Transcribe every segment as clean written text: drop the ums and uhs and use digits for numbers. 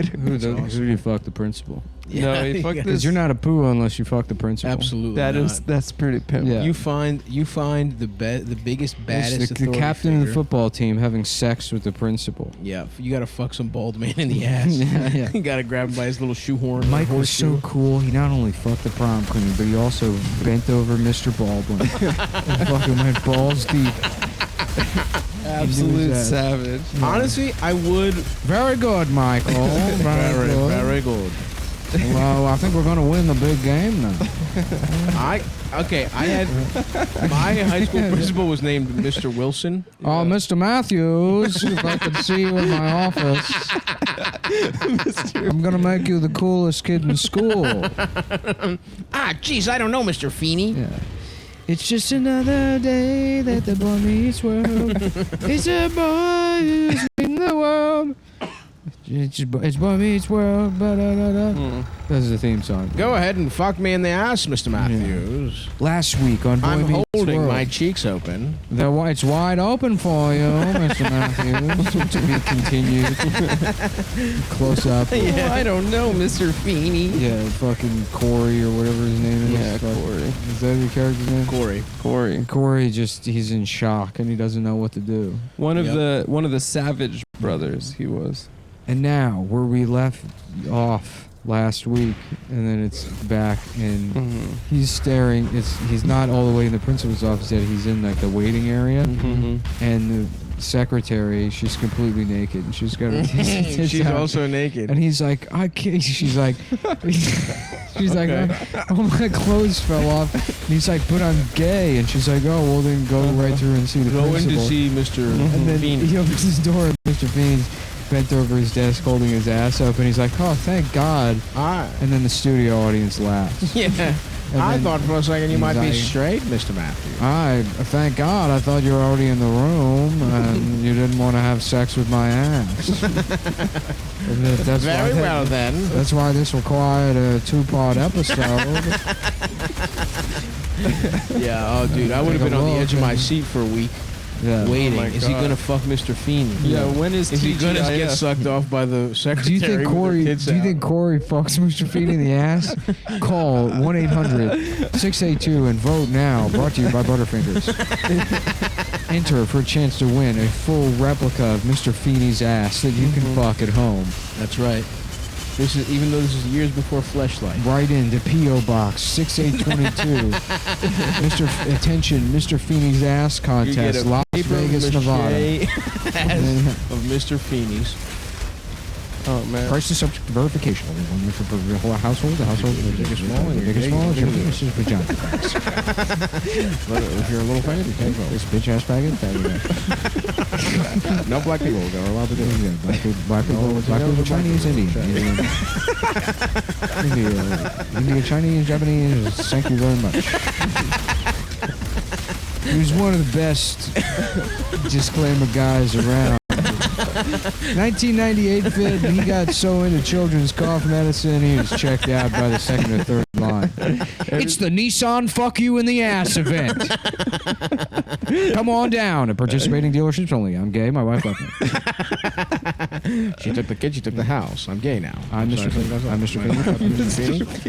Who do you fuck the principal? Yeah, No, he fucked Because this. you're not a poo unless you fuck the principal. Absolutely. That's pretty pimp. Yeah. You find the biggest, baddest It's the authority captain of the figure. football team having sex with the principal. Yeah, you gotta fuck some bald man in the ass. Yeah. You gotta grab him by his little shoehorn. Mike was so cool. He not only fucked the prom queen, but he also bent over Mr. Baldwin and fucking went balls deep. Absolute savage. Honestly, I would. Very good, Michael. Very good. Well, I think we're going to win the big game now. I had my high school principal was named Mr. Wilson. Oh, Mr. Matthews, if I could see you in my office, I'm going to make you the coolest kid in school. Jeez, I don't know, Mr. Feeney. Yeah. It's just another day that the boy meets world. It's a boy who's in the world. It's boy meets world. That's the theme song. Go ahead and fuck me in the ass, Mr. Matthews. Last week on Boy I'm Meets holding World. my cheeks open. It's wide open for you, Mr. Matthews. To be continued. Close up. Oh, I don't know, Mr. Feeney. Yeah, fucking Corey or whatever his name is. Yeah, Corey. Is that your character's name? Corey. Corey he's in shock and he doesn't know what to do. One of the Savage brothers. He was. And now, where we left off last week, and then it's back, and he's staring. He's not all the way in the principal's office yet. He's in like the waiting area, and the secretary, she's completely naked, and she's got her tits She's out. also naked. And he's like, I can't. She's like, like, oh, my clothes fell off. And he's like, but I'm gay. And she's like, oh, well, then go right through and see the Go in principal. to see Mr. And then Feeney. he opens his door, and Mr. Feeney's bent over his desk holding his ass open. He's like, oh, thank God. And then the studio audience laughs. Yeah. I thought for a second you might be like, straight, Mr. Matthews. Thank God. I thought you were already in the room and you didn't want to have sex with my ass. That's Very well, then. That's why this required a 2-part episode. Yeah, oh, dude, I would have been on the edge of my seat for a week. Yeah. Waiting. Oh my Is he God. gonna fuck Mr. Feeney? Yeah, when is he gonna TGIF? get sucked off by the secretary? Do you think Corey? with the Do you tits think Corey fucks Mr. Feeney in the ass? Call 1-800-682 and vote now. Brought to you by Butterfingers. Enter for a chance to win a full replica of Mr. Feeney's ass that you can fuck at home. out? That's right. This is even though this is years before Fleshlight. Right into P.O. Box 6822. Attention, Mr. Feeney's ass You get contest, a Las paper Vegas, Nevada. mache of Mr. Feeney's. Oh man. Price is subject to verification. Only one for the whole household. The household is big or small. The big or small is your penis is vagina. But if you're a little fan, you can't vote. This bitch ass faggot. No black people are allowed to do it. Yeah, black people, Chinese, Indian. India, Chinese, Japanese. Thank you very much. He was one of the best disclaimer guys around. 1998 vid, he got so into children's cough medicine, he was checked out by the second or third line. It's the Nissan Fuck You in the Ass event. Come on down at participating dealerships only. I'm gay, my wife left me. She took the kid, she took the house. I'm gay now. I'm Mr. Feeney. I'm Mr. Feeney.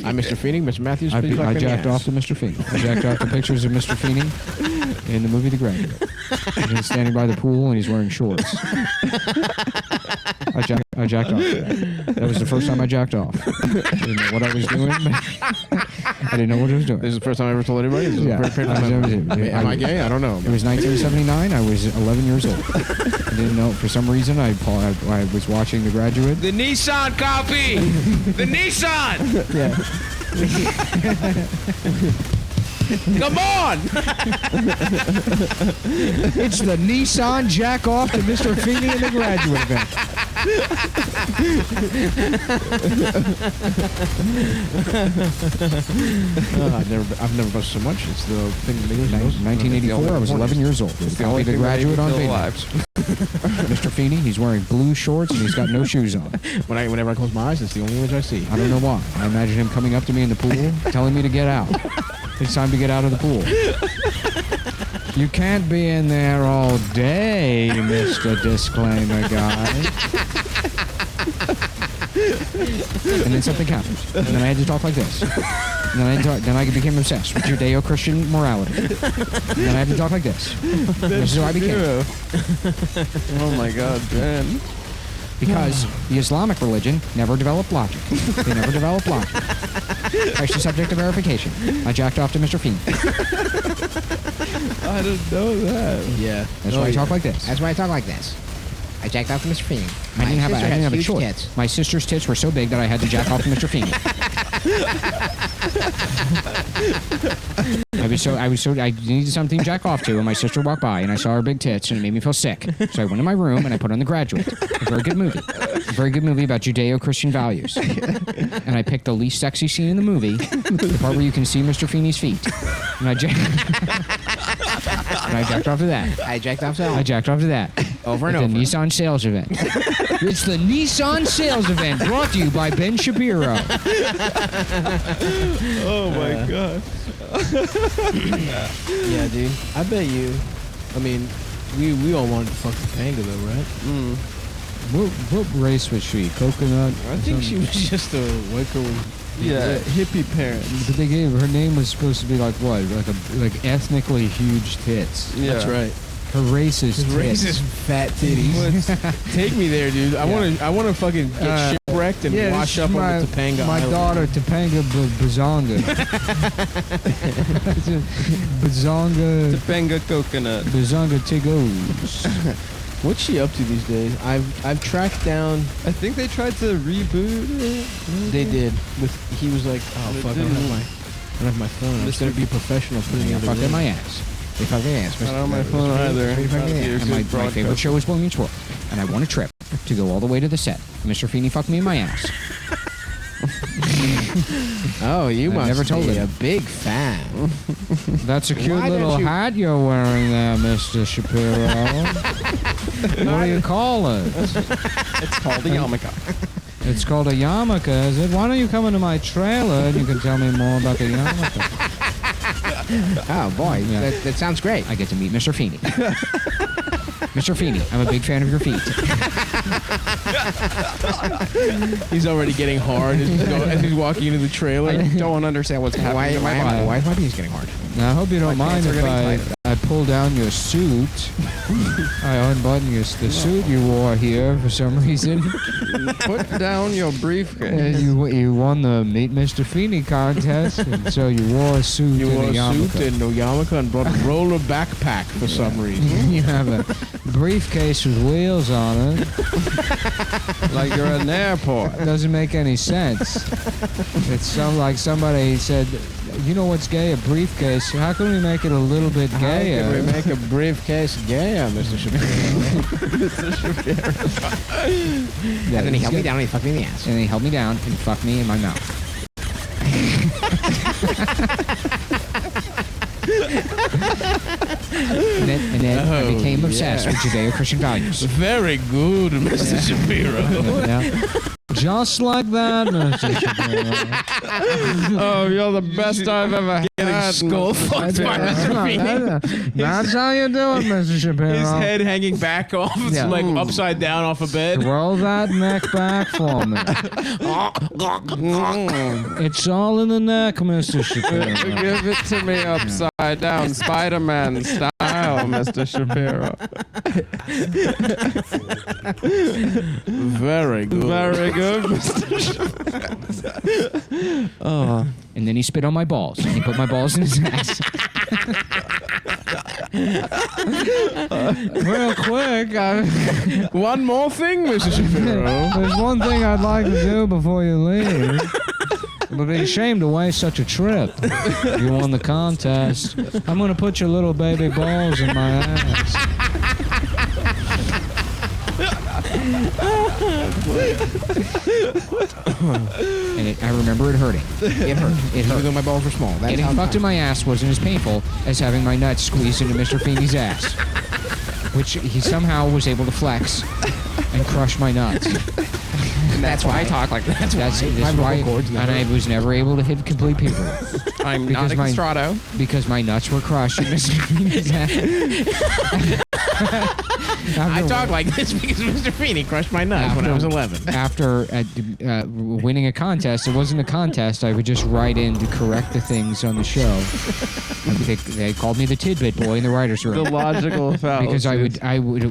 I'm Mr. Feeney. Mr. Matthews, I please fuck me in the jacked ass. off to Mr. Feeney. I jacked off the pictures of Mr. Feeney in the movie The Graduate. He's standing by the pool and he's wearing shorts. I jacked off. That was the first time I jacked off. I didn't know what I was doing. I didn't know what I was doing. This is the first time I ever told anybody. This is Yeah. a very painful memory. Am I gay? I don't know. It was 1979. I was 11 years old. I didn't know. For some reason, I was watching The Graduate. The Nissan copy! The Nissan! Yeah. Come on! It's the Nissan jack off to Mr. Feeney in The Graduate event. I've never busted so much. It's the thing that makes 1984. I was 11 years old. It's the only The thing that Graduate on feel video. alive. Mr. Feeney, he's wearing blue shorts and he's got no shoes on. Whenever I close my eyes, it's the only image I see. I don't know why. I imagine him coming up to me in the pool, telling me to get out. It's time to get out of the pool. You can't be in there all day, Mr. Disclaimer Guy. And then something happened. And then I had to talk like this. And then I became obsessed with Judeo-Christian morality. And then I had to talk like this. This is who I became. Oh my God, Ben. Because the Islamic religion never developed logic. They never developed logic. Actually, subject to verification. I jacked off to Mr. Fiend. I didn't know that. Yeah. That's why I talk like this. That's why I talk like this. I jacked off to Mr. Fiend. I didn't have a huge choice. tits. My sister's tits were so big that I had to jack off to Mr. Fiend. I needed something to jack off to, and my sister walked by, and I saw her big tits, and it made me feel sick. So I went in my room, and I put on The Graduate. A very good movie. A very good movie about Judeo-Christian values. And I picked the least sexy scene in the movie, the part where you can see Mr. Feeney's feet. And I jacked off to that. I jacked off to I jacked off to that. Over and At over. the Nissan sales event. It's the Nissan sales event brought to you by Ben Shapiro. Oh my God. Yeah, dude. I bet you. I mean, we all wanted to fuck Topanga though, right? What race was she? Coconut? I think she was just a white girl. Yeah, hippie parents. But they gave her name was supposed to be like what? Like ethnically huge tits. Yeah. That's right. Her race is tits. Racist fat titties. Take me there, dude. I want to fucking get shipwrecked and wash up on the Topanga My Island. daughter Topanga Bazonga. Bazonga. Topanga coconut. Bazonga Tigos. What's she up to these days? I've tracked down. I think they tried to reboot it. They did. He was like, oh fuck, I don't have my phone. I'm just gonna be professional putting it I in fucked the in my room. ass. They fucking ass. I don't have my phone either. And my favorite show is Boy Meets World. And I won a trip to go all the way to the set. Mr. Feeney fucked me in my ass. Oh, you I must never told be him. a big fan. That's a cute Why don't little you- hat you're wearing there, Mr. Shapiro. What do you call it? It's called a yarmulke. It's called a yarmulke, is it? Why don't you come into my trailer and you can tell me more about the yarmulke? Oh, boy. Yeah. That sounds great. I get to meet Mr. Feeney. Mr. Feeney, I'm a big fan of your feet. He's already getting hard as he's walking into the trailer. I don't understand what's happening to my body. Why is my penis getting hard? Now, I hope you don't My mind pants are if getting tighter. I pull down your suit. I unbutton the suit you wore here for some reason. Put down your briefcase. You won the Meet Mr. Feeney contest, and so you wore a suit You and wore a a yarmulke. suit and a yarmulke and brought a roller backpack for some reason. You have a briefcase with wheels on it. Like you're at an airport. It doesn't make any sense. It's like somebody said, you know what's gay? A briefcase. How can we make it a little bit gayer? How can we make a briefcase gayer, Mr. Shapiro? Yeah, And then he he's held me good. down and he fucked me in the ass. And he held me down and fucked me in my mouth. and then I Oh, became obsessed yeah. with Judeo-Christian values. Very good, Mr. Shapiro. Yeah. Just like that, Mr. Shapiro. Oh, you're the best I've ever had. skull fucked by Mr. Feeney. That's how you do it, Mr. Shapiro. His head hanging back off, it's Yeah. like upside down off a bed. Roll that neck back for me. It's all in the neck, Mr. Shapiro. Give it to me upside down, Spider-Man style, Mr. Shapiro. Very good. Very good, Mr. Shapiro. Oh, And then he spit on my balls. And he put my balls in his ass. Real quick, One more thing, Mr. Shapiro. there's one thing I'd like to do before you leave. It would be a shame to waste such a trip. You won the contest. I'm going to put your little baby balls in my ass. And I remember it hurting. It hurt. It hurt. Even though my balls were small. That's Getting how fucked in my ass wasn't as painful as having my nuts squeezed into Mr. Feeney's ass, which he somehow was able to flex and crush my nuts. That's why I talk like that. That's why, and I was never able to hit complete puberty I'm Because not a my- castrato. because my nuts were crushed in Mr. Feeney's ass. I talk like this because Mr. Feeney crushed my nuts when I was 11. After winning a contest, it wasn't a contest. I would just write in to correct the things on the show. They called me the tidbit boy in the writers' room. The logical fallacy. Because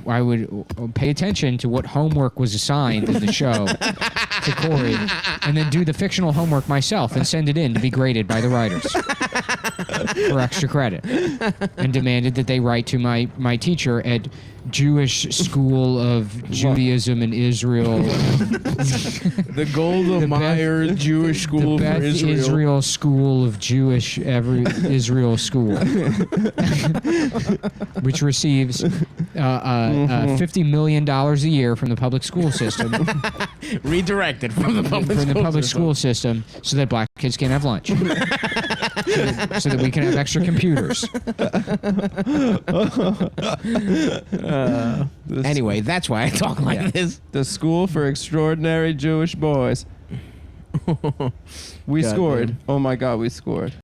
I would pay attention to what homework was assigned in the show to Corey, and then do the fictional homework myself and send it in to be graded by the writers for extra credit, and demanded that they write to my teacher at Jewish School of Judaism in Israel, The Golda Meir Jewish School the for Beth Israel. School of Jewish Israel School, which receives $50 million a year from the public school system, Redirected from the public school system, so that black kids can have lunch, so that we can have extra computers. Anyway, that's why I talk like this. The School for Extraordinary Jewish Boys. We God scored. damn. Oh my God, we scored.